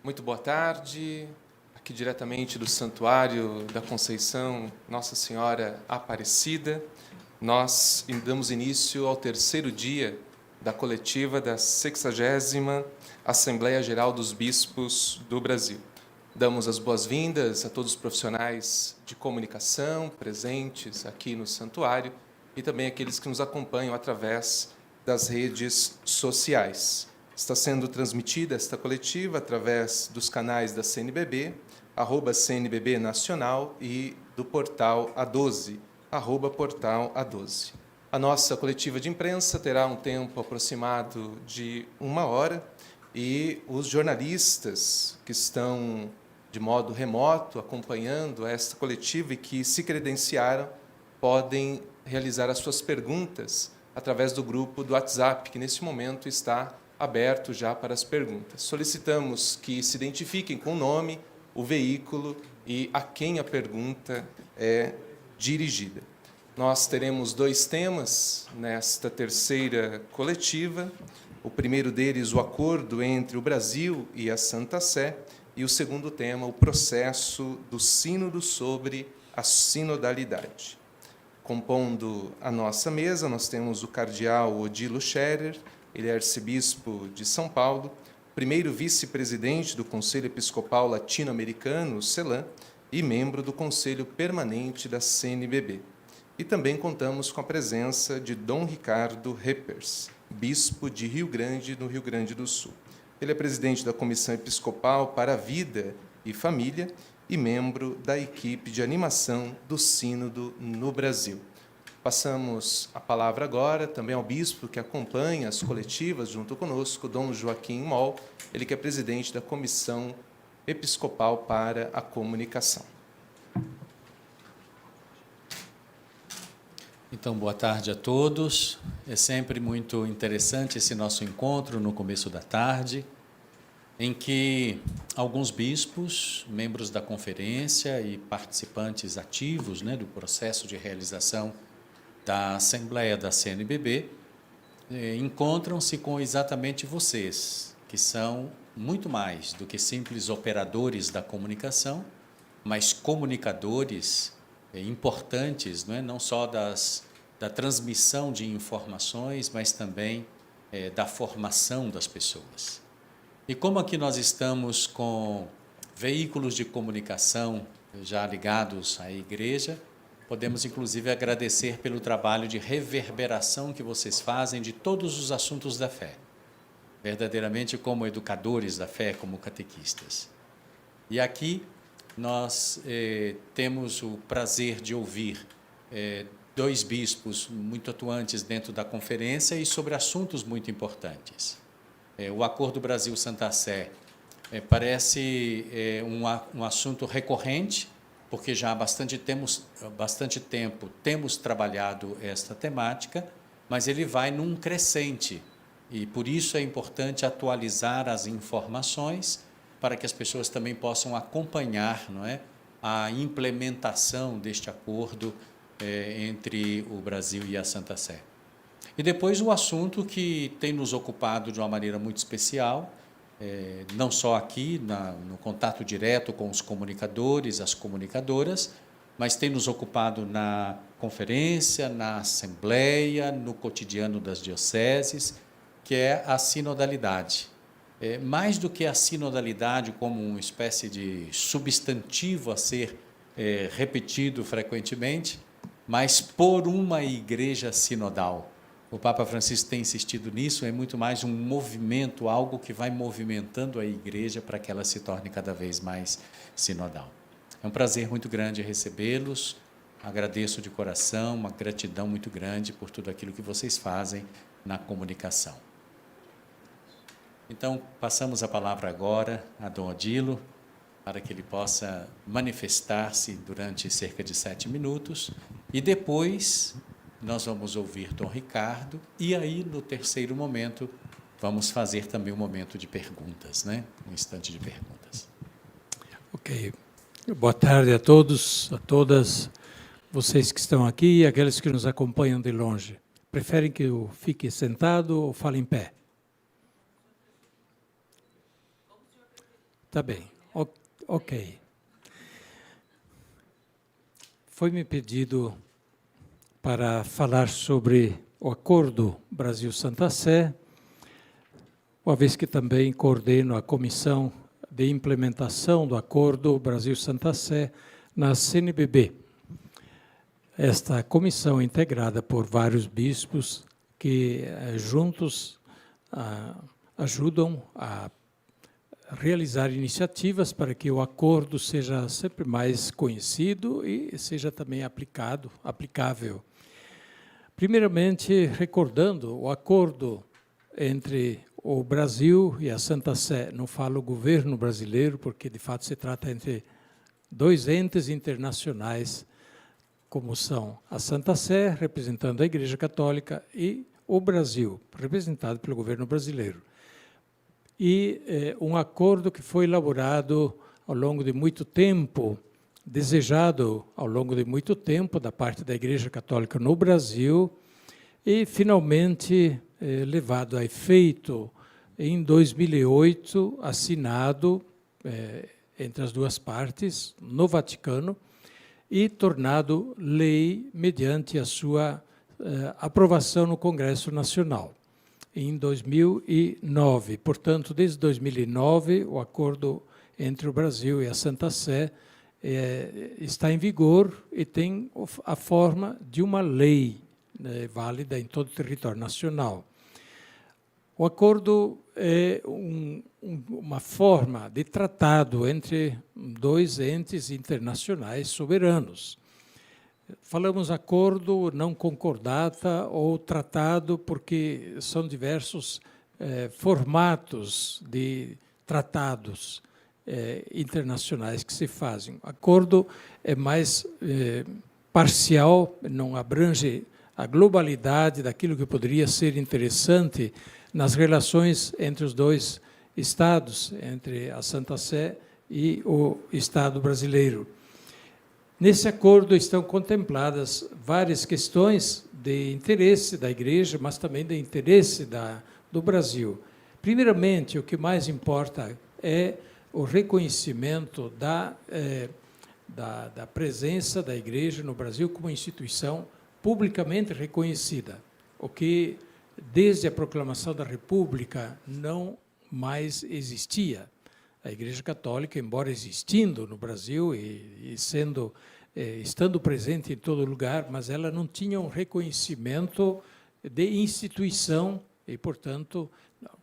Muito boa tarde, aqui diretamente do Santuário da Conceição Nossa Senhora Aparecida. Nós damos início ao terceiro dia da coletiva da 60ª Assembleia Geral dos Bispos do Brasil. Damos as boas-vindas a todos os profissionais de comunicação presentes aqui no santuário e também aqueles que nos acompanham através das redes sociais. Está sendo transmitida esta coletiva através dos canais da CNBB, @CNBB Nacional, e do portal A12, @portal A12. A nossa coletiva de imprensa terá um tempo aproximado de 1 hora e os jornalistas que estão de modo remoto acompanhando esta coletiva e que se credenciaram podem realizar as suas perguntas através do grupo do WhatsApp, que nesse momento está aberto já para as perguntas. Solicitamos que se identifiquem com o nome, o veículo e a quem a pergunta é dirigida. Nós teremos 2 temas nesta terceira coletiva. O primeiro deles, o acordo entre o Brasil e a Santa Sé, e o segundo tema, o processo do sínodo sobre a sinodalidade. Compondo a nossa mesa, nós temos o cardeal Odilo Scherer. Ele é arcebispo de São Paulo, primeiro vice-presidente do Conselho Episcopal Latino-Americano, CELAM, e membro do Conselho Permanente da CNBB. E também contamos com a presença de Dom Ricardo Reppers, bispo de Rio Grande, no Rio Grande do Sul. Ele é presidente da Comissão Episcopal para a Vida e Família e membro da equipe de animação do Sínodo no Brasil. Passamos a palavra agora também ao bispo que acompanha as coletivas junto conosco, Dom Joaquim Moll, ele que é presidente da Comissão Episcopal para a Comunicação. Então, boa tarde a todos. É sempre muito interessante esse nosso encontro no começo da tarde, em que alguns bispos, membros da conferência e participantes ativos, do processo de realização da Assembleia da CNBB, encontram-se com exatamente vocês, que são muito mais do que simples operadores da comunicação, mas comunicadores importantes, não só da transmissão de informações, mas também da formação das pessoas. E como aqui nós estamos com veículos de comunicação já ligados à igreja, podemos, inclusive, agradecer pelo trabalho de reverberação que vocês fazem de todos os assuntos da fé, verdadeiramente como educadores da fé, como catequistas. E aqui nós temos o prazer de ouvir 2 bispos muito atuantes dentro da conferência e sobre assuntos muito importantes. O Acordo Brasil-Santa Sé parece um assunto recorrente, porque já há bastante tempo temos trabalhado esta temática, mas ele vai num crescente, e por isso é importante atualizar as informações para que as pessoas também possam acompanhar, a implementação deste acordo entre o Brasil e a Santa Sé. E depois o assunto que tem nos ocupado de uma maneira muito especial, não só aqui no contato direto com os comunicadores, as comunicadoras, mas tem nos ocupado na conferência, na assembleia, no cotidiano das dioceses, que é a sinodalidade. Mais do que a sinodalidade como uma espécie de substantivo a ser repetido frequentemente, mas por uma igreja sinodal. O Papa Francisco tem insistido nisso, é muito mais um movimento, algo que vai movimentando a igreja para que ela se torne cada vez mais sinodal. É um prazer muito grande recebê-los, agradeço de coração, uma gratidão muito grande por tudo aquilo que vocês fazem na comunicação. Então, passamos a palavra agora a Dom Odilo, para que ele possa manifestar-se durante cerca de 7 minutos, e depois nós vamos ouvir Dom Ricardo, e aí, no terceiro momento, vamos fazer também um momento de perguntas, um instante de perguntas. Ok. Boa tarde a todos, a todas, vocês que estão aqui e aqueles que nos acompanham de longe. Preferem que eu fique sentado ou fale em pé? Tá bem. Ok. Foi-me pedido para falar sobre o Acordo Brasil-Santa Sé, uma vez que também coordeno a Comissão de Implementação do Acordo Brasil-Santa Sé na CNBB. Esta comissão é integrada por vários bispos que juntos ajudam a realizar iniciativas para que o acordo seja sempre mais conhecido e seja também aplicável. Primeiramente, recordando o acordo entre o Brasil e a Santa Sé, não falo governo brasileiro, porque de fato se trata entre dois entes internacionais, como são a Santa Sé, representando a Igreja Católica, e o Brasil, representado pelo governo brasileiro. E um acordo que foi elaborado ao longo de muito tempo, desejado ao longo de muito tempo da parte da Igreja Católica no Brasil e finalmente levado a efeito em 2008, assinado entre as duas partes no Vaticano e tornado lei mediante a sua aprovação no Congresso Nacional em 2009. Portanto, desde 2009, o acordo entre o Brasil e a Santa Sé está em vigor e tem a forma de uma lei válida em todo o território nacional. O acordo é uma forma de tratado entre dois entes internacionais soberanos. Falamos acordo, não concordata ou tratado, porque são diversos formatos de tratados internacionais que se fazem. Acordo é mais parcial, não abrange a globalidade daquilo que poderia ser interessante nas relações entre os dois estados, entre a Santa Sé e o Estado brasileiro. Nesse acordo estão contempladas várias questões de interesse da Igreja, mas também de interesse do Brasil. Primeiramente, o que mais importa é o reconhecimento da presença da Igreja no Brasil como instituição publicamente reconhecida, o que, desde a proclamação da República, não mais existia. A Igreja Católica, embora existindo no Brasil e estando presente em todo lugar, mas ela não tinha um reconhecimento de instituição e, portanto,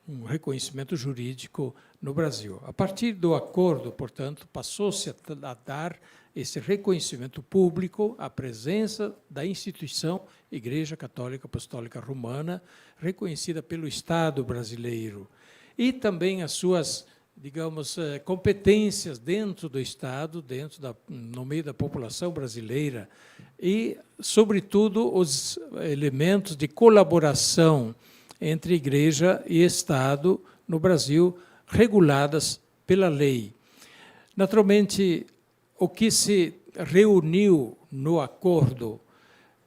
um reconhecimento jurídico no Brasil. A partir do acordo, portanto, passou-se a dar esse reconhecimento público à presença da instituição Igreja Católica Apostólica Romana, reconhecida pelo Estado brasileiro, e também as suas, digamos, competências dentro do Estado, no meio da população brasileira, e, sobretudo, os elementos de colaboração entre Igreja e Estado no Brasil, reguladas pela lei. Naturalmente, o que se reuniu no acordo,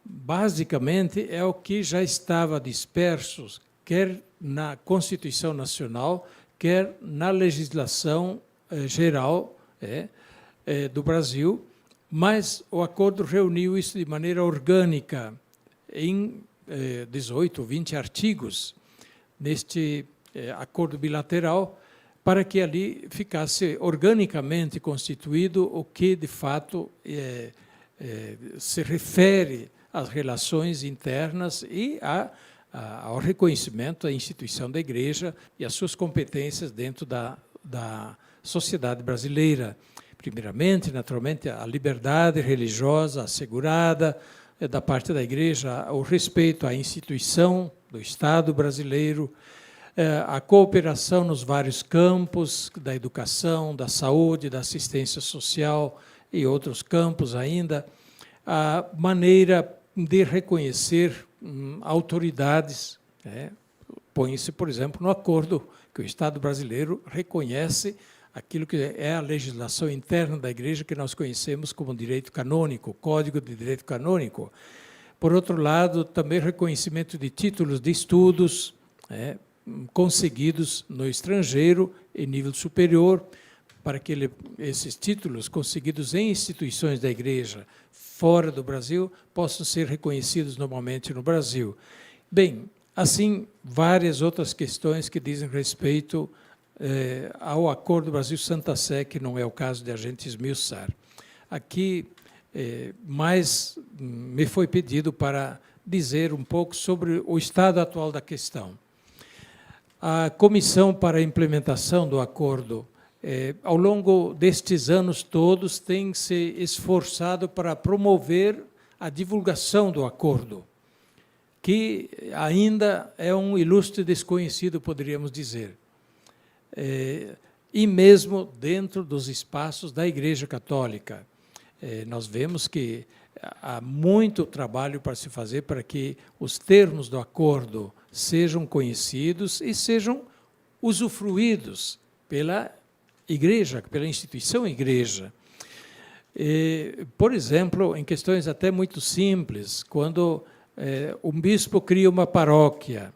basicamente, é o que já estava disperso, quer na Constituição Nacional, quer na legislação geral do Brasil, mas o acordo reuniu isso de maneira orgânica em 18 ou 20 artigos neste acordo bilateral, para que ali ficasse organicamente constituído o que, de fato, se refere às relações internas e ao reconhecimento da instituição da Igreja e às suas competências dentro da sociedade brasileira. Primeiramente, naturalmente, a liberdade religiosa assegurada da parte da Igreja, o respeito à instituição do Estado brasileiro, a cooperação nos vários campos da educação, da saúde, da assistência social e outros campos ainda, a maneira de reconhecer autoridades. Põe-se, por exemplo, no acordo que o Estado brasileiro reconhece aquilo que é a legislação interna da Igreja, que nós conhecemos como direito canônico, Código de Direito Canônico. Por outro lado, também reconhecimento de títulos de estudos conseguidos no estrangeiro, em nível superior, para que esses títulos conseguidos em instituições da Igreja fora do Brasil possam ser reconhecidos normalmente no Brasil. Bem, assim, várias outras questões que dizem respeito ao Acordo Brasil-Santa Sé, que não é o caso de a gente esmiuçar. Aqui, mais me foi pedido para dizer um pouco sobre o estado atual da questão. A Comissão para a Implementação do Acordo, ao longo destes anos todos, tem se esforçado para promover a divulgação do acordo, que ainda é um ilustre desconhecido, poderíamos dizer, e mesmo dentro dos espaços da Igreja Católica. Nós vemos que há muito trabalho para se fazer para que os termos do acordo sejam conhecidos e sejam usufruídos pela Igreja, pela instituição Igreja. Por exemplo, em questões até muito simples, quando um bispo cria uma paróquia,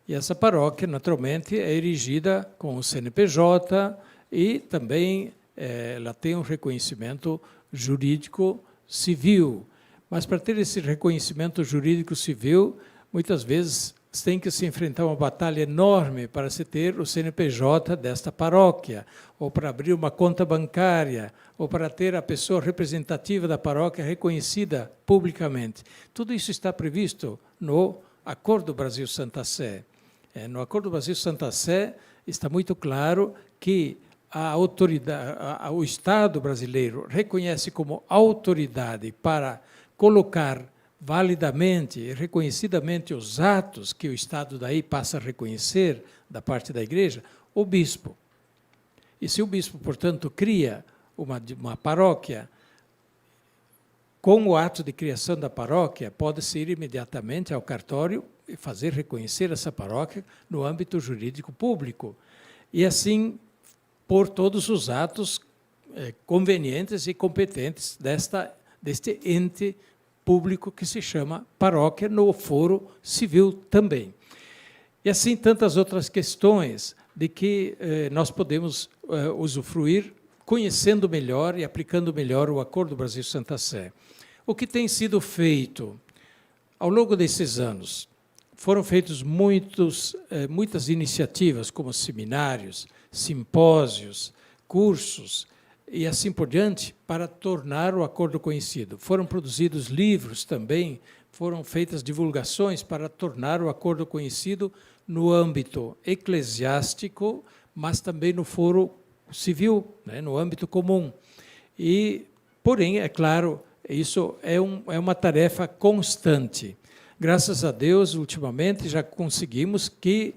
e essa paróquia, naturalmente, é erigida com o CNPJ e também ela tem um reconhecimento jurídico civil. Mas, para ter esse reconhecimento jurídico civil, muitas vezes tem que se enfrentar uma batalha enorme para se ter o CNPJ desta paróquia, ou para abrir uma conta bancária, ou para ter a pessoa representativa da paróquia reconhecida publicamente. Tudo isso está previsto no Acordo Brasil-Santa Sé. No Acordo Brasil-Santa Sé está muito claro que a autoridade, o Estado brasileiro reconhece como autoridade para colocar validamente e reconhecidamente os atos que o Estado daí passa a reconhecer da parte da Igreja, o bispo. E se o bispo, portanto, cria uma paróquia, com o ato de criação da paróquia, pode-se ir imediatamente ao cartório e fazer reconhecer essa paróquia no âmbito jurídico público. E assim, por todos os atos convenientes e competentes deste ente público que se chama paróquia, no foro civil também. E assim tantas outras questões de que nós podemos usufruir conhecendo melhor e aplicando melhor o Acordo Brasil-Santa Sé. O que tem sido feito ao longo desses anos? Foram feitas muitas iniciativas, como seminários, simpósios, cursos, e assim por diante, para tornar o acordo conhecido. Foram produzidos livros também, foram feitas divulgações para tornar o acordo conhecido no âmbito eclesiástico, mas também no foro civil, no âmbito comum. Porém, é claro, isso é uma tarefa constante. Graças a Deus, ultimamente, já conseguimos que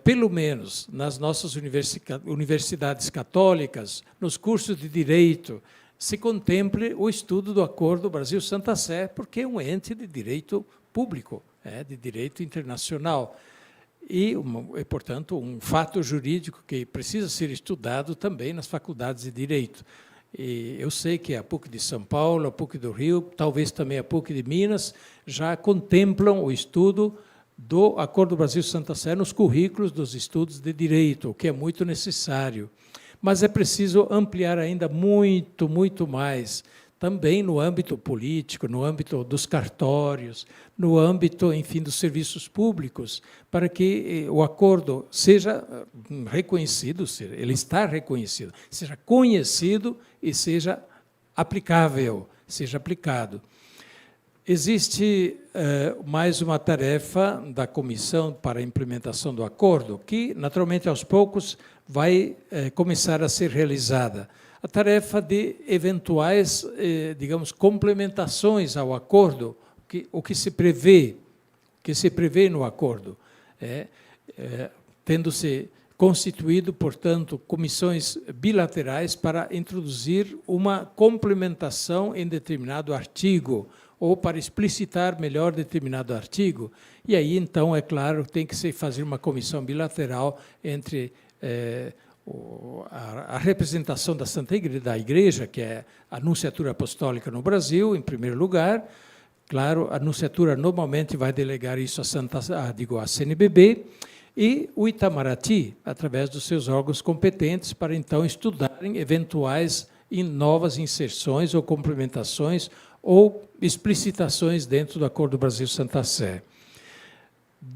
pelo menos nas nossas universidades católicas, nos cursos de Direito, se contemple o estudo do Acordo Brasil-Santa Sé, porque é um ente de direito público, de direito internacional. E, portanto, um fato jurídico que precisa ser estudado também nas faculdades de Direito. E eu sei que a PUC de São Paulo, a PUC do Rio, talvez também a PUC de Minas, já contemplam o estudo do Acordo Brasil-Santa Sé nos currículos dos estudos de Direito, o que é muito necessário. Mas é preciso ampliar ainda muito, muito mais, também no âmbito político, no âmbito dos cartórios, no âmbito, enfim, dos serviços públicos, para que o acordo seja reconhecido, ele está reconhecido, seja conhecido e seja aplicável, seja aplicado. Existe mais uma tarefa da Comissão para a Implementação do Acordo, que, naturalmente, aos poucos, vai começar a ser realizada. A tarefa de eventuais, digamos, complementações ao acordo, o que se prevê no acordo, tendo-se constituído, portanto, comissões bilaterais para introduzir uma complementação em determinado artigo, ou para explicitar melhor determinado artigo. E aí, então, é claro, tem que se fazer uma comissão bilateral entre a representação da Santa Igreja, da Igreja, que é a Nunciatura Apostólica no Brasil, em primeiro lugar. Claro, a Nunciatura normalmente vai delegar isso à CNBB, e o Itamaraty, através dos seus órgãos competentes, para então estudarem eventuais novas inserções ou complementações ou explicitações dentro do Acordo Brasil-Santa Sé.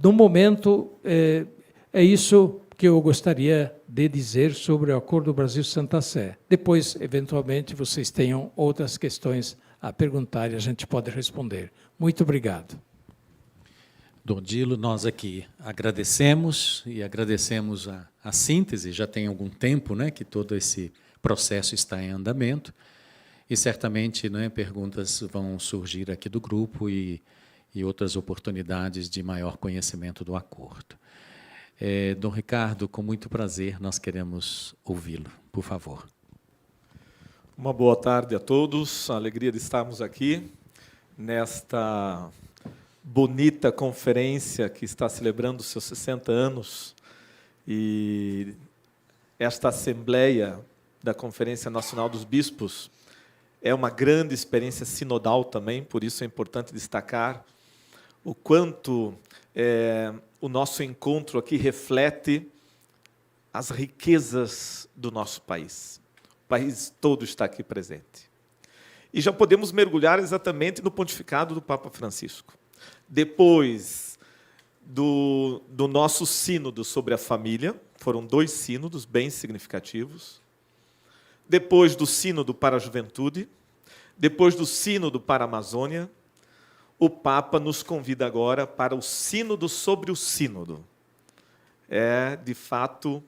No momento, é isso que eu gostaria de dizer sobre o Acordo Brasil-Santa Sé. Depois, eventualmente, vocês tenham outras questões a perguntar e a gente pode responder. Muito obrigado. Dom Dilo, nós aqui agradecemos e agradecemos a síntese, já tem algum tempo, né, que todo esse processo está em andamento, e certamente, né, perguntas vão surgir aqui do grupo e outras oportunidades de maior conhecimento do acordo. Dom Ricardo, com muito prazer, nós queremos ouvi-lo, por favor. Uma boa tarde a todos, a alegria de estarmos aqui nesta bonita conferência que está celebrando seus 60 anos, e esta Assembleia da Conferência Nacional dos Bispos é uma grande experiência sinodal também, por isso é importante destacar o quanto o nosso encontro aqui reflete as riquezas do nosso país. O país todo está aqui presente. E já podemos mergulhar exatamente no pontificado do Papa Francisco. Depois do nosso sínodo sobre a família, foram 2 sínodos bem significativos. Depois do sínodo para a juventude, depois do sínodo para a Amazônia, o Papa nos convida agora para o sínodo sobre o sínodo. É, de fato,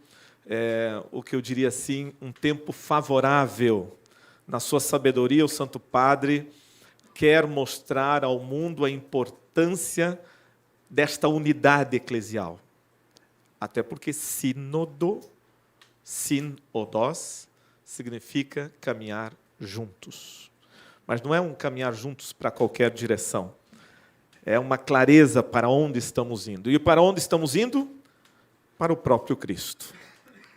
o que eu diria assim, um tempo favorável. Na sua sabedoria, o Santo Padre quer mostrar ao mundo a importância desta unidade eclesial. Até porque sínodo, sínodos, significa caminhar juntos. Mas não é um caminhar juntos para qualquer direção. É uma clareza para onde estamos indo. E para onde estamos indo? Para o próprio Cristo.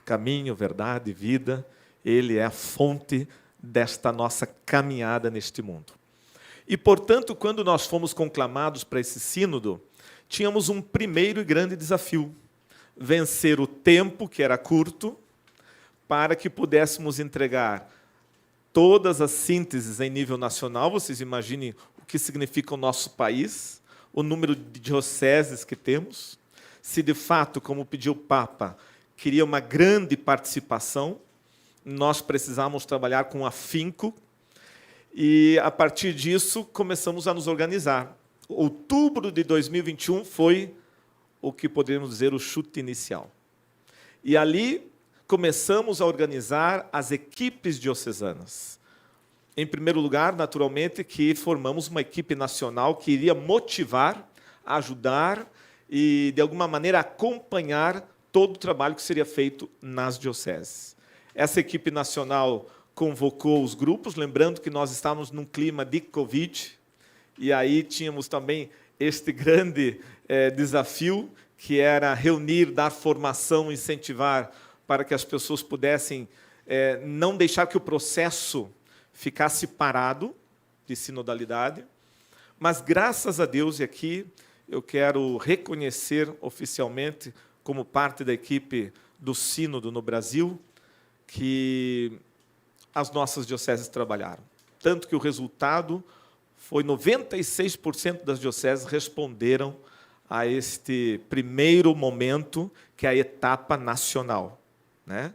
Caminho, verdade, vida, Ele é a fonte desta nossa caminhada neste mundo. E, portanto, quando nós fomos conclamados para esse sínodo, tínhamos um primeiro e grande desafio: vencer o tempo, que era curto, para que pudéssemos entregar todas as sínteses em nível nacional. Vocês imaginem o que significa o nosso país, o número de dioceses que temos. Se, de fato, como pediu o Papa, queria uma grande participação, nós precisamos trabalhar com afinco, e, a partir disso, começamos a nos organizar. Outubro de 2021 foi o que poderíamos dizer o chute inicial. E ali começamos a organizar as equipes diocesanas. Em primeiro lugar, naturalmente, que formamos uma equipe nacional que iria motivar, ajudar e, de alguma maneira, acompanhar todo o trabalho que seria feito nas dioceses. Essa equipe nacional convocou os grupos, lembrando que nós estávamos num clima de Covid, e aí tínhamos também este grande desafio, que era reunir, dar formação, incentivar para que as pessoas pudessem não deixar que o processo ficasse parado de sinodalidade, mas, graças a Deus, e aqui eu quero reconhecer oficialmente, como parte da equipe do Sínodo no Brasil, que as nossas dioceses trabalharam. Tanto que o resultado foi 96% das dioceses responderam a este primeiro momento, que é a etapa nacional, né?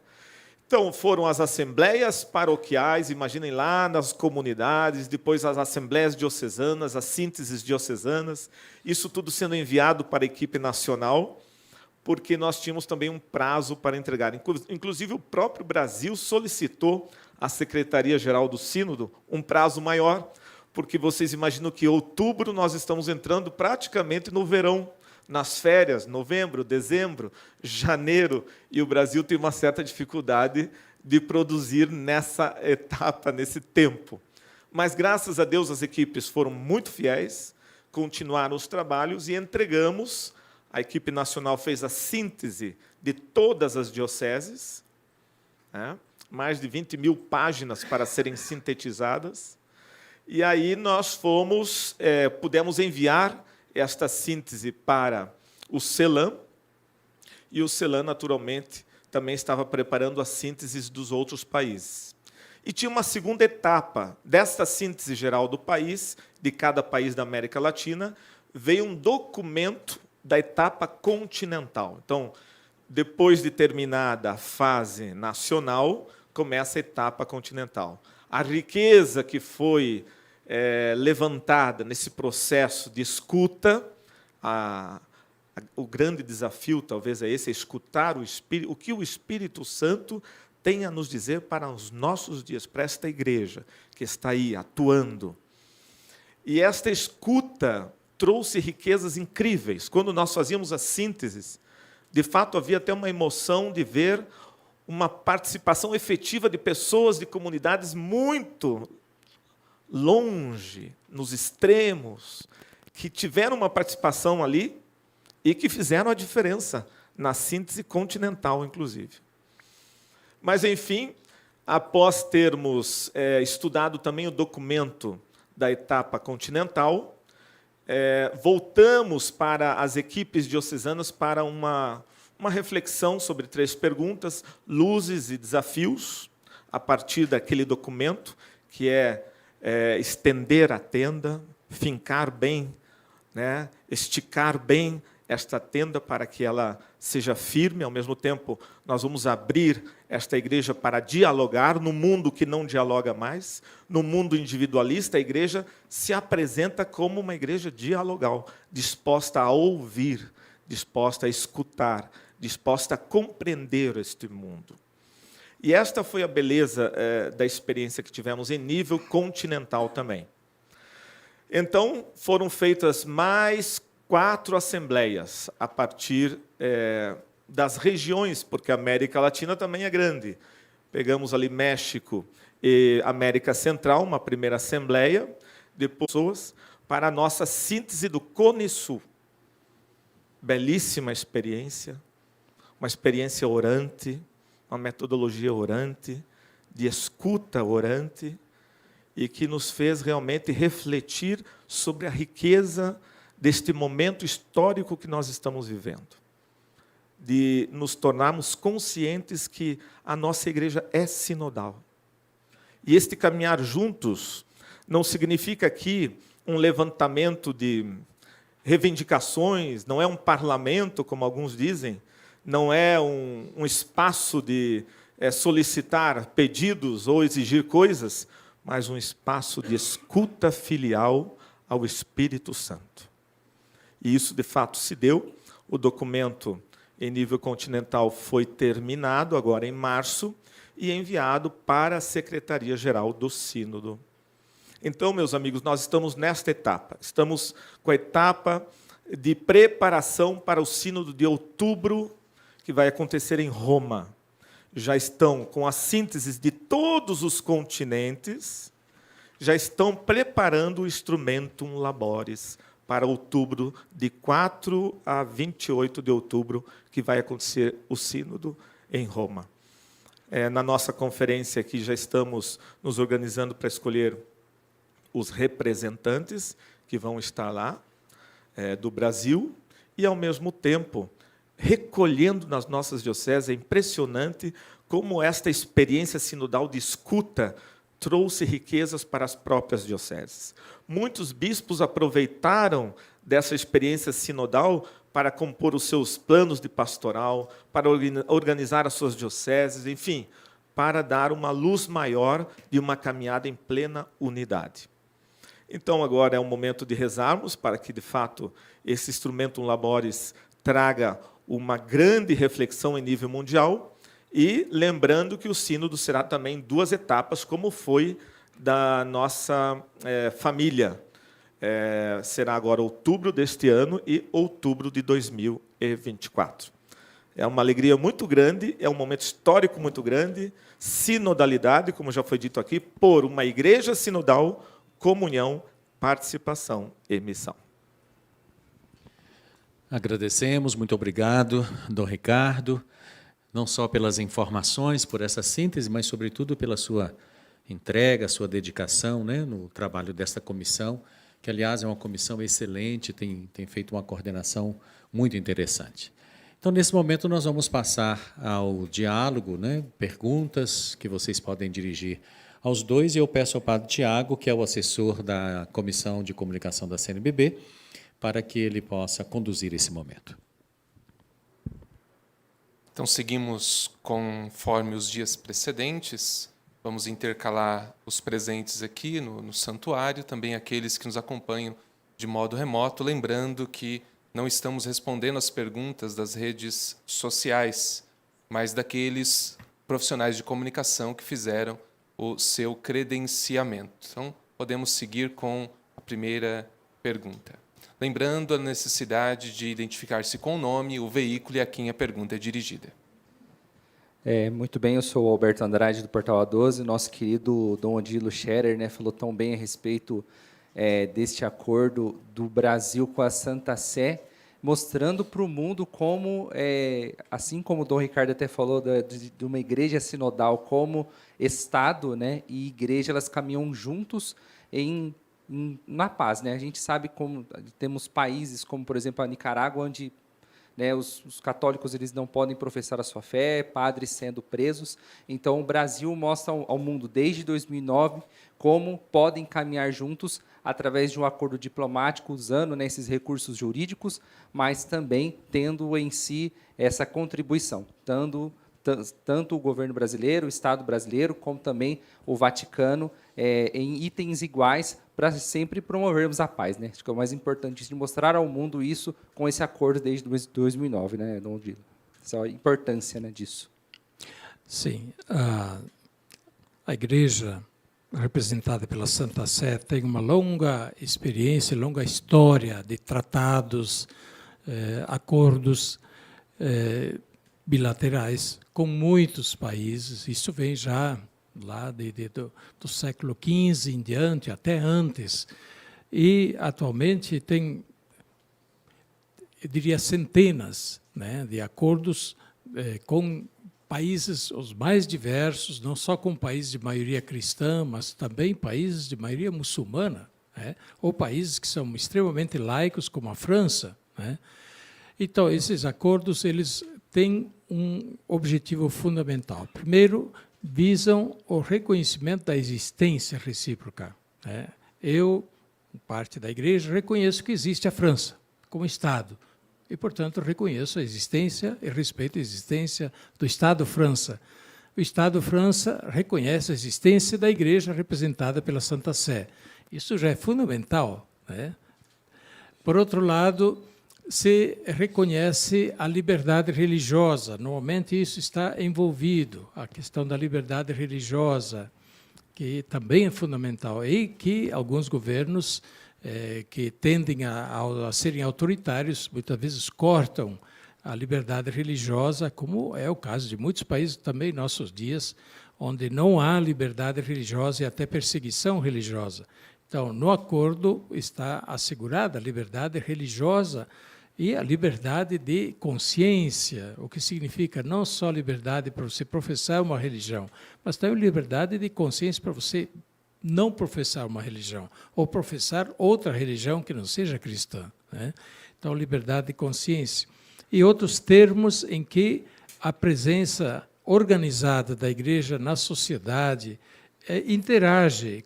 Então, foram as assembleias paroquiais, imaginem lá nas comunidades, depois as assembleias diocesanas, as sínteses diocesanas, isso tudo sendo enviado para a equipe nacional, porque nós tínhamos também um prazo para entregar. Inclusive, o próprio Brasil solicitou à Secretaria-Geral do Sínodo um prazo maior, porque vocês imaginam que em outubro nós estamos entrando praticamente no verão, nas férias, novembro, dezembro, janeiro, e o Brasil tem uma certa dificuldade de produzir nessa etapa, nesse tempo. Mas, graças a Deus, as equipes foram muito fiéis, continuaram os trabalhos e entregamos. A equipe nacional fez a síntese de todas as dioceses, né? Mais de 20 mil páginas para serem sintetizadas. E aí nós pudemos enviar esta síntese para o CELAM, e o CELAN, naturalmente, também estava preparando as sínteses dos outros países. E tinha uma segunda etapa. Desta síntese geral do país, de cada país da América Latina, veio um documento da etapa continental. Então, depois de terminada a fase nacional, começa a etapa continental. A riqueza que foi levantada nesse processo de escuta, o grande desafio talvez é esse, é escutar o Espírito, o que o Espírito Santo tem a nos dizer para os nossos dias, para esta igreja que está aí atuando. E esta escuta trouxe riquezas incríveis. Quando nós fazíamos as sínteses, de fato havia até uma emoção de ver uma participação efetiva de pessoas de comunidades muito longe, nos extremos, que tiveram uma participação ali e que fizeram a diferença na síntese continental, inclusive. Mas, enfim, após termos estudado também o documento da etapa continental, voltamos para as equipes diocesanas para uma reflexão sobre 3 perguntas, luzes e desafios, a partir daquele documento, que é estender a tenda, fincar bem, né, esticar bem esta tenda para que ela seja firme. Ao mesmo tempo, nós vamos abrir esta igreja para dialogar no mundo que não dialoga mais. No mundo individualista, a igreja se apresenta como uma igreja dialogal, disposta a ouvir, disposta a escutar, disposta a compreender este mundo. E esta foi a beleza da experiência que tivemos em nível continental também. Então, foram feitas mais 4 assembleias a partir das regiões, porque a América Latina também é grande. Pegamos ali México e América Central, uma primeira assembleia, depois pessoas, para a nossa síntese do Cone Sul. Belíssima experiência, uma experiência orante, uma metodologia orante, de escuta orante, e que nos fez realmente refletir sobre a riqueza deste momento histórico que nós estamos vivendo, de nos tornarmos conscientes que a nossa igreja é sinodal. E este caminhar juntos não significa aqui um levantamento de reivindicações, não é um parlamento, como alguns dizem, não é um espaço de solicitar pedidos ou exigir coisas, mas um espaço de escuta filial ao Espírito Santo. E isso, de fato, se deu. O documento, em nível continental, foi terminado, agora em março, e enviado para a Secretaria-Geral do Sínodo. Então, meus amigos, nós estamos nesta etapa. Estamos com a etapa de preparação para o Sínodo de outubro, que vai acontecer em Roma. Já estão com as sínteses de todos os continentes, já estão preparando o Instrumentum Laboris para outubro, de 4 a 28 de outubro, que vai acontecer o Sínodo em Roma. Na nossa conferência aqui já estamos nos organizando para escolher os representantes que vão estar lá, do Brasil, e, ao mesmo tempo, recolhendo nas nossas dioceses. É impressionante como esta experiência sinodal de escuta trouxe riquezas para as próprias dioceses. Muitos bispos aproveitaram dessa experiência sinodal para compor os seus planos de pastoral, para organizar as suas dioceses, enfim, para dar uma luz maior de uma caminhada em plena unidade. Então, agora é o momento de rezarmos para que, de fato, esse Instrumentum Laboris traga uma grande reflexão em nível mundial, e lembrando que o sínodo será também em 2 etapas, como foi da nossa família. Será agora outubro deste ano e outubro de 2024. É uma alegria muito grande, é um momento histórico muito grande, sinodalidade, como já foi dito aqui, por uma igreja sinodal, comunhão, participação e missão. Agradecemos, muito obrigado, Dom Ricardo, não só pelas informações, por essa síntese, mas, sobretudo, pela sua entrega, sua dedicação, né, no trabalho desta comissão, que, aliás, é uma comissão excelente, tem feito uma coordenação muito interessante. Então, nesse momento, nós vamos passar ao diálogo, né? Perguntas que vocês podem dirigir aos dois, e eu peço ao Padre Tiago, que é o assessor da Comissão de Comunicação da CNBB, para que ele possa conduzir esse momento. Então, seguimos conforme os dias precedentes. Vamos intercalar os presentes aqui no santuário, também aqueles que nos acompanham de modo remoto, lembrando que não estamos respondendo às perguntas das redes sociais, mas daqueles profissionais de comunicação que fizeram o seu credenciamento. Então, podemos seguir com a primeira pergunta. Lembrando a necessidade de identificar-se com o nome, o veículo e a quem a pergunta é dirigida. Muito bem, eu sou o Alberto Andrade, do Portal A12. Nosso querido Dom Odilo Scherer, né, falou tão bem a respeito deste acordo do Brasil com a Santa Sé, mostrando para o mundo como, assim como o Dom Ricardo até falou de uma igreja sinodal, como Estado, né, e igreja, elas caminham juntos na paz, né? A gente sabe como temos países como, por exemplo, a Nicarágua, onde, né, os católicos eles não podem professar a sua fé, padres sendo presos. Então, o Brasil mostra ao mundo, desde 2009, como podem caminhar juntos através de um acordo diplomático, usando, né, esses recursos jurídicos, mas também tendo em si essa contribuição, tanto o governo brasileiro, o Estado brasileiro, como também o Vaticano, em itens iguais, para sempre promovermos a paz, né? Acho que é o mais importante, de mostrar ao mundo isso com esse acordo desde 2009, né, Dom Odilo? Essa a importância, né, disso. Sim, a Igreja representada pela Santa Sé tem uma longa experiência, longa história de tratados, acordos bilaterais com muitos países. Isso vem já lá do século XV em diante, até antes. E, atualmente, tem, eu diria, centenas, né, de acordos com países os mais diversos, não só com países de maioria cristã, mas também países de maioria muçulmana, né, ou países que são extremamente laicos, como a França, né. Então, esses acordos eles têm um objetivo fundamental. Primeiro, visam o reconhecimento da existência recíproca, né. Eu, parte da Igreja, reconheço que existe a França como Estado e, portanto, reconheço a existência e respeito a existência do Estado França. O Estado França reconhece a existência da Igreja representada pela Santa Sé. Isso já é fundamental, né? Por outro lado, se reconhece a liberdade religiosa. Normalmente isso está envolvido, a questão da liberdade religiosa, que também é fundamental, e que alguns governos que tendem a serem autoritários, muitas vezes cortam a liberdade religiosa, como é o caso de muitos países também em nossos dias, onde não há liberdade religiosa e até perseguição religiosa. Então, no acordo está assegurada a liberdade religiosa e a liberdade de consciência, o que significa não só liberdade para você professar uma religião, mas também liberdade de consciência para você não professar uma religião, ou professar outra religião que não seja cristã, né? Então, liberdade de consciência. E outros termos em que a presença organizada da Igreja na sociedade interage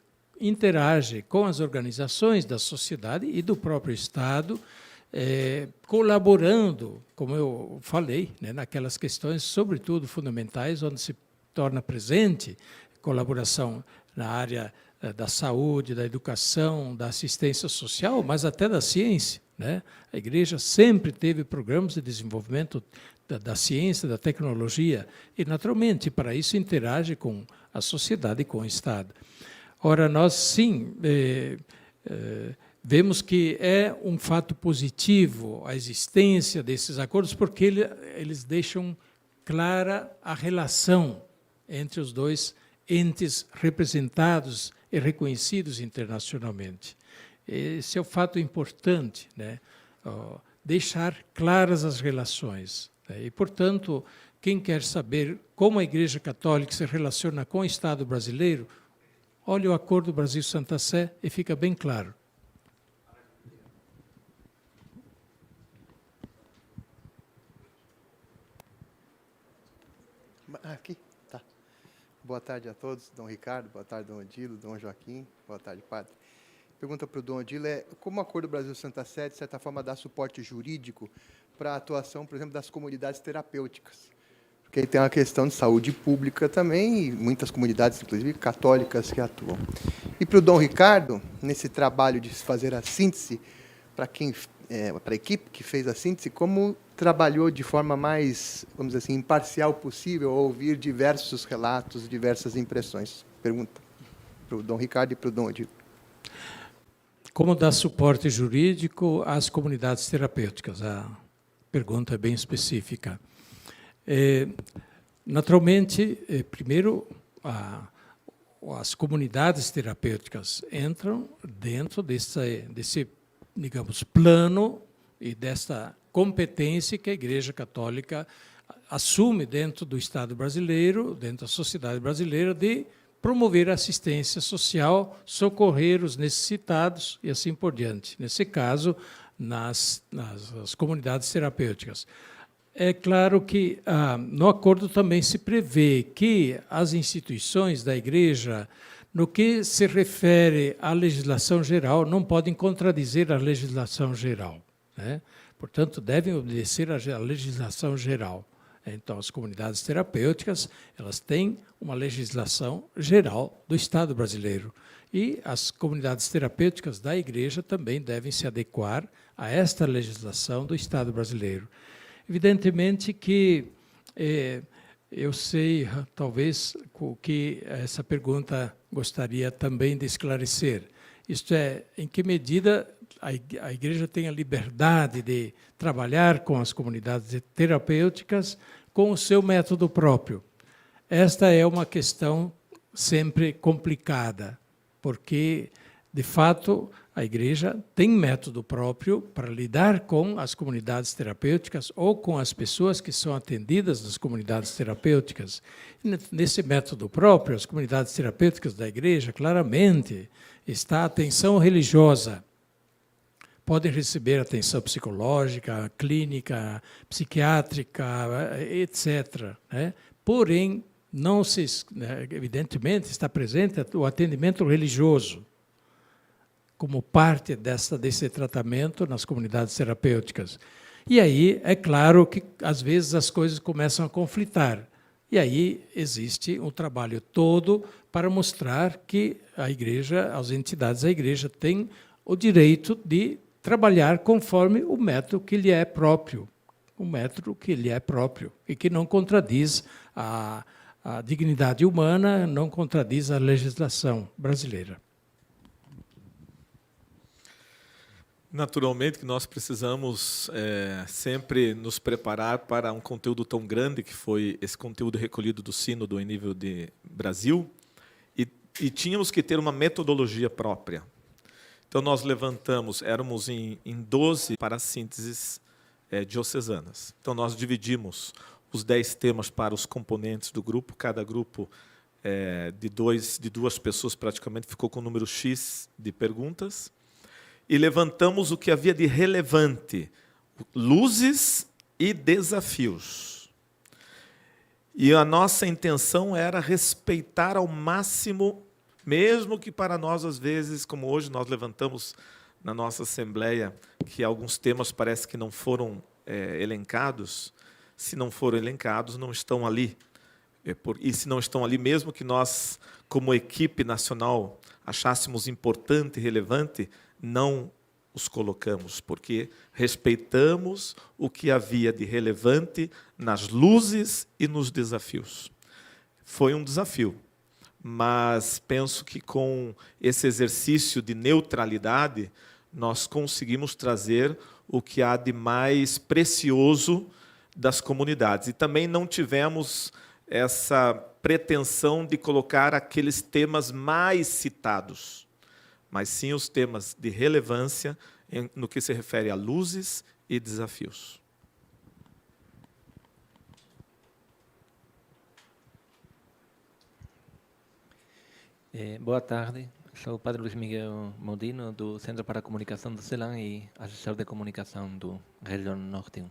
com as organizações da sociedade e do próprio Estado, colaborando, como eu falei, né, naquelas questões, sobretudo fundamentais, onde se torna presente colaboração na área da saúde, da educação, da assistência social, mas até da ciência, né? A Igreja sempre teve programas de desenvolvimento da ciência, da tecnologia, e, naturalmente, para isso interage com a sociedade e com o Estado. Ora, nós, sim, vemos que é um fato positivo a existência desses acordos, porque eles deixam clara a relação entre os dois entes representados e reconhecidos internacionalmente. Esse é o fato importante, né? Deixar claras as relações, né? E, portanto, quem quer saber como a Igreja Católica se relaciona com o Estado brasileiro, olhe o Acordo Brasil-Santa Sé e fica bem claro. Aqui, tá. Boa tarde a todos, Dom Ricardo, boa tarde, Dom Odilo, Dom Joaquim, boa tarde, padre. Pergunta para o Dom Odilo é como o Acordo Brasil-Santa Sé, de certa forma, dá suporte jurídico para a atuação, por exemplo, das comunidades terapêuticas? Porque aí tem uma questão de saúde pública também, e muitas comunidades, inclusive católicas, que atuam. E para o Dom Ricardo, nesse trabalho de fazer a síntese, para a equipe que fez a síntese, como trabalhou de forma mais, vamos dizer assim, imparcial possível, ao ouvir diversos relatos, diversas impressões? Pergunta para o Dom Ricardo e para o Dom Odilo. Como dar suporte jurídico às comunidades terapêuticas? A pergunta é bem específica. Naturalmente, primeiro, as comunidades terapêuticas entram dentro desse, digamos, plano e dessa competência que a Igreja Católica assume dentro do Estado brasileiro, dentro da sociedade brasileira, de promover a assistência social, socorrer os necessitados e assim por diante. Nesse caso, nas comunidades terapêuticas. É claro que no acordo também se prevê que as instituições da Igreja, no que se refere à legislação geral, não podem contradizer a legislação geral, né? Portanto, devem obedecer à legislação geral. Então, as comunidades terapêuticas, elas têm uma legislação geral do Estado brasileiro. E as comunidades terapêuticas da Igreja também devem se adequar a esta legislação do Estado brasileiro. Evidentemente que eu sei, talvez, o que essa pergunta gostaria também de esclarecer. Isto é, em que medida a Igreja tem a liberdade de trabalhar com as comunidades terapêuticas com o seu método próprio. Esta é uma questão sempre complicada, porque, de fato, a Igreja tem método próprio para lidar com as comunidades terapêuticas ou com as pessoas que são atendidas nas comunidades terapêuticas. Nesse método próprio, as comunidades terapêuticas da Igreja, claramente, está a atenção religiosa. Podem receber atenção psicológica, clínica, psiquiátrica, etc., né? Porém, evidentemente, está presente o atendimento religioso como parte desse tratamento nas comunidades terapêuticas. E aí, é claro que, às vezes, as coisas começam a conflitar. E aí existe um trabalho todo para mostrar que a Igreja, as entidades da Igreja, têm o direito de trabalhar conforme o método que lhe é próprio, e que não contradiz a dignidade humana, não contradiz a legislação brasileira. Naturalmente que nós precisamos sempre nos preparar para um conteúdo tão grande que foi esse conteúdo recolhido do Sínodo em nível de Brasil, e tínhamos que ter uma metodologia própria. Então, nós éramos em 12 para sínteses diocesanas. Então, nós dividimos os 10 temas para os componentes do grupo, cada grupo de duas pessoas praticamente ficou com o número X de perguntas, e levantamos o que havia de relevante, luzes e desafios. E a nossa intenção era respeitar ao máximo, mesmo que para nós, às vezes, como hoje nós levantamos na nossa Assembleia, que alguns temas parece que não foram elencados, se não foram elencados, não estão ali. E se não estão ali, mesmo que nós, como equipe nacional, achássemos importante e relevante, não os colocamos, porque respeitamos o que havia de relevante nas luzes e nos desafios. Foi um desafio, mas penso que com esse exercício de neutralidade, nós conseguimos trazer o que há de mais precioso das comunidades. E também não tivemos essa pretensão de colocar aqueles temas mais citados, mas sim os temas de relevância no que se refere a luzes e desafios. Boa tarde, sou o Padre Luís Miguel Modino, do Centro para a Comunicação do CELAM e assessor de comunicação do Região Norte 1.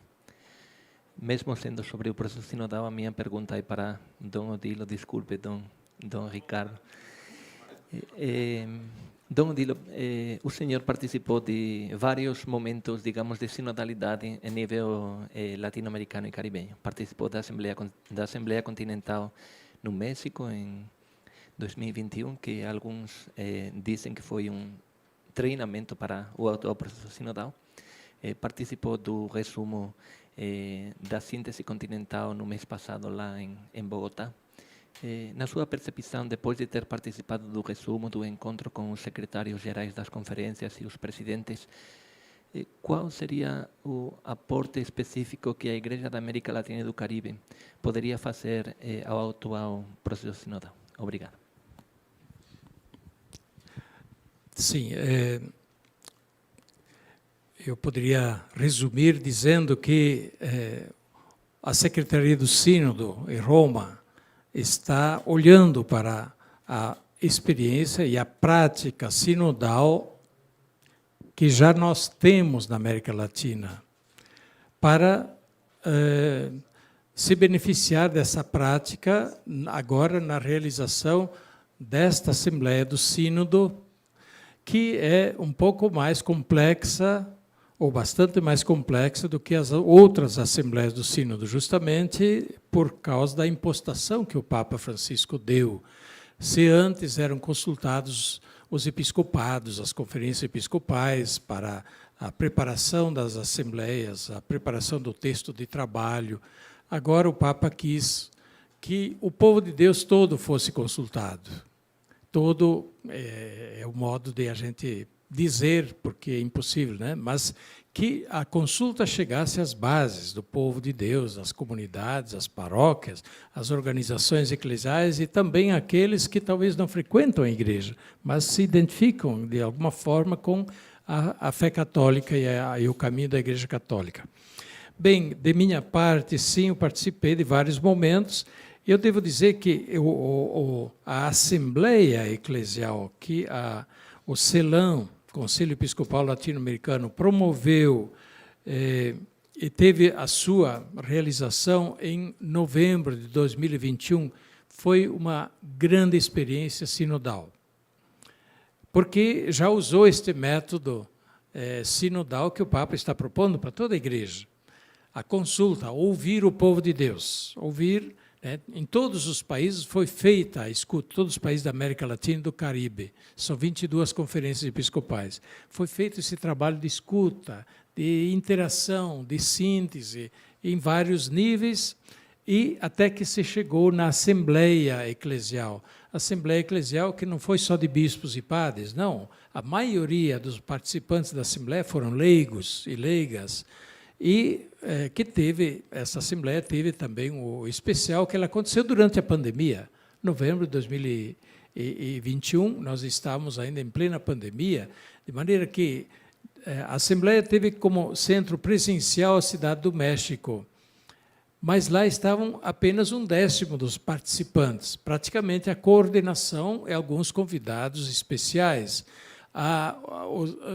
mesmo sendo sobre o processo sinodal, a minha pergunta é para Dom Odilo, desculpe, Dom Ricardo. Dom Odilo, o senhor participou de vários momentos, digamos, de sinodalidade em nível latino-americano e caribenho. Participou da Assembleia Continental no México em 2021, que alguns dizem que foi um treinamento para o atual processo sinodal. Participou do resumo da síntese continental no mês passado lá em Bogotá. Na sua percepção, depois de ter participado do resumo do encontro com os secretários gerais das conferências e os presidentes, qual seria o aporte específico que a Igreja da América Latina e do Caribe poderia fazer ao atual processo sinodal? Obrigado. Sim, eu poderia resumir dizendo que a Secretaria do Sínodo em Roma está olhando para a experiência e a prática sinodal que já nós temos na América Latina, para se beneficiar dessa prática agora na realização desta Assembleia do Sínodo, que é um pouco mais complexa, ou bastante mais complexa do que as outras Assembleias do Sínodo, justamente por causa da impostação que o Papa Francisco deu. Se antes eram consultados os episcopados, as conferências episcopais, para a preparação das assembleias, a preparação do texto de trabalho, agora o Papa quis que o povo de Deus todo fosse consultado. Todo é o modo de a gente dizer, porque é impossível, né? Mas que a consulta chegasse às bases do povo de Deus, às comunidades, às paróquias, às organizações eclesiais e também àqueles que talvez não frequentam a igreja, mas se identificam de alguma forma com a fé católica e o caminho da Igreja Católica. Bem, de minha parte, sim, eu participei de vários momentos. Eu devo dizer que a Assembleia Eclesial, que o CELAM, Conselho Episcopal Latino-Americano, promoveu e teve a sua realização em novembro de 2021, foi uma grande experiência sinodal, porque já usou este método sinodal que o Papa está propondo para toda a igreja. A consulta, ouvir o povo de Deus, ouvir. Em todos os países foi feita a escuta, todos os países da América Latina e do Caribe, são 22 conferências episcopais. Foi feito esse trabalho de escuta, de interação, de síntese, em vários níveis, e até que se chegou na Assembleia Eclesial. A Assembleia Eclesial que não foi só de bispos e padres, não. A maioria dos participantes da Assembleia foram leigos e leigas, e essa Assembleia teve também o especial que ela aconteceu durante a pandemia. Novembro de 2021, nós estávamos ainda em plena pandemia, de maneira que a Assembleia teve como centro presencial a cidade do México, mas lá estavam apenas 1/10 dos participantes, praticamente a coordenação e alguns convidados especiais.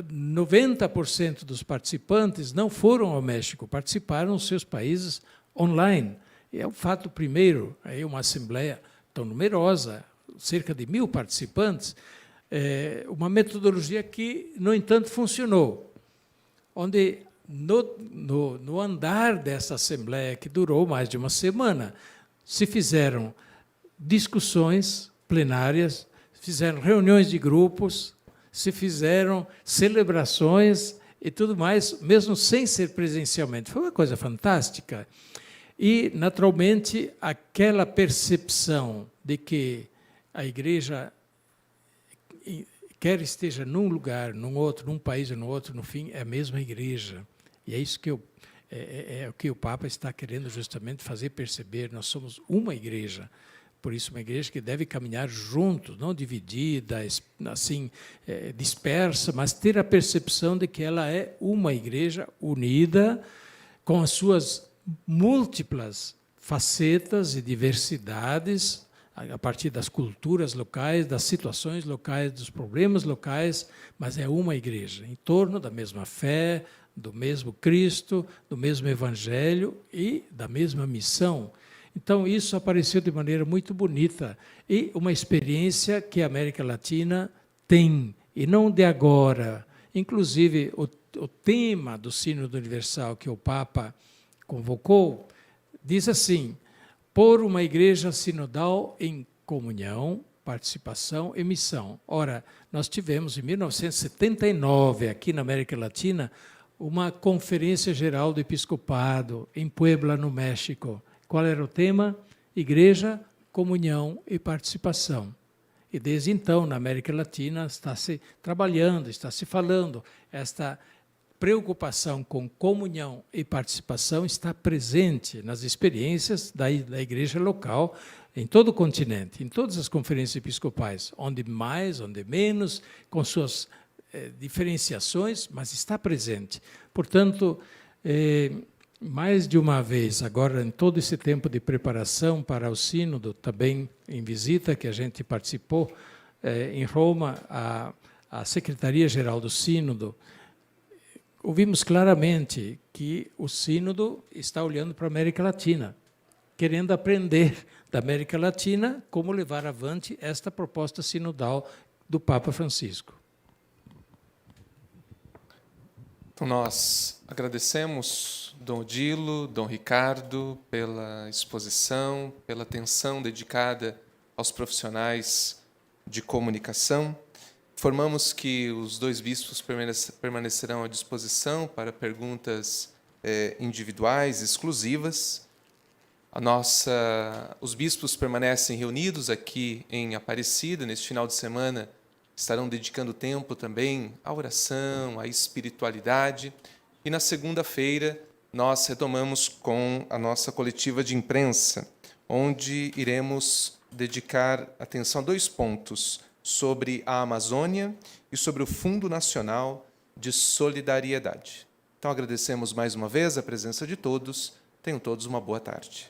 90% dos participantes não foram ao México, participaram nos seus países online. E é o fato primeiro, aí uma assembleia tão numerosa, cerca de 1.000 participantes, uma metodologia que, no entanto, funcionou, onde no andar dessa assembleia, que durou mais de uma semana, se fizeram discussões plenárias, fizeram reuniões de grupos, se fizeram celebrações e tudo mais, mesmo sem ser presencialmente. Foi uma coisa fantástica. E, naturalmente, aquela percepção de que a igreja, quer esteja num lugar, num outro, num país ou no outro, no fim, é a mesma igreja. E é isso que é o que o Papa está querendo justamente fazer perceber. Nós somos uma igreja. Por isso, uma igreja que deve caminhar junto, não dividida, assim, dispersa, mas ter a percepção de que ela é uma igreja unida, com as suas múltiplas facetas e diversidades, a partir das culturas locais, das situações locais, dos problemas locais, mas é uma igreja, em torno da mesma fé, do mesmo Cristo, do mesmo Evangelho e da mesma missão. Então, isso apareceu de maneira muito bonita e uma experiência que a América Latina tem, e não de agora. Inclusive, o tema do Sínodo Universal que o Papa convocou diz assim: por uma igreja sinodal em comunhão, participação e missão. Ora, nós tivemos em 1979, aqui na América Latina, uma conferência geral do episcopado em Puebla, no México. Qual era o tema? Igreja, comunhão e participação. E desde então, na América Latina, está se trabalhando, está se falando. Esta preocupação com comunhão e participação está presente nas experiências da igreja local, em todo o continente, em todas as conferências episcopais, onde mais, onde menos, com suas diferenciações, mas está presente. Portanto, mais de uma vez, agora em todo esse tempo de preparação para o sínodo, também em visita que a gente participou em Roma, a Secretaria-Geral do Sínodo, ouvimos claramente que o sínodo está olhando para a América Latina, querendo aprender da América Latina como levar avante esta proposta sinodal do Papa Francisco. Então, nós agradecemos Dom Odilo, Dom Ricardo, pela exposição, pela atenção dedicada aos profissionais de comunicação. Informamos que os dois bispos permanecerão à disposição para perguntas individuais, exclusivas. Os bispos permanecem reunidos aqui em Aparecida. Neste final de semana, estarão dedicando tempo também à oração, à espiritualidade. E na segunda-feira, nós retomamos com a nossa coletiva de imprensa, onde iremos dedicar atenção a 2 pontos: sobre a Amazônia e sobre o Fundo Nacional de Solidariedade. Então, agradecemos mais uma vez a presença de todos. Tenham todos uma boa tarde.